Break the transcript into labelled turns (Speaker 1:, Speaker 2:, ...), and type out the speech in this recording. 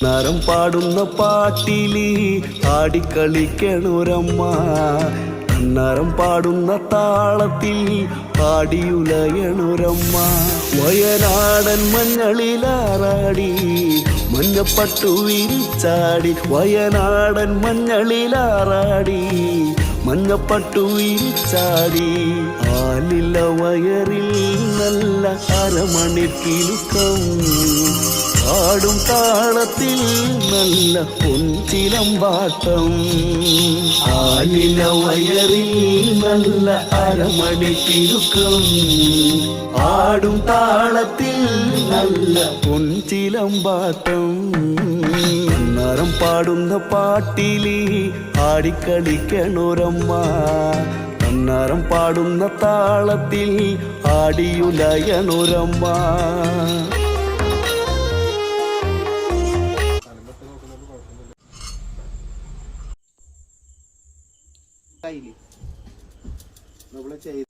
Speaker 1: നരം പാടുന്ന പാട്ടിലി ആടിക്കളിക്കണൊരമ്മ, നരം പാടുന്ന താളത്തിൽ പാടിയുലയണൊരമ്മ. വയനാടൻ മഞ്ഞളിലാറാടി മഞ്ഞപ്പട്ടു വിരിച്ചാടി, വയനാടൻ മഞ്ഞളിലാറാടി മഞ്ഞപ്പട്ടു വിരിച്ചാടി. ആലില്ല വയറിൽ നല്ല അരമണിക്കിലുക്കം, ആടും താളത്തിൽ നല്ല പൊൻചിലമ്പാട്ടം. ആലില വയറിൽ നല്ല അരമണിക്കിലുക്കം, ആടും താളത്തിൽ നല്ല പൊൻചിലമ്പാട്ടം. നരം പാടുന്ന പാട്ടിലി ആടിക്കളിക്കണൊരമ്മ, നരം പാടുന്ന താളത്തിൽ ആടിയുലയണൊരമ്മ. കയ്യിൽ നമ്മൾ ചെയ്ത്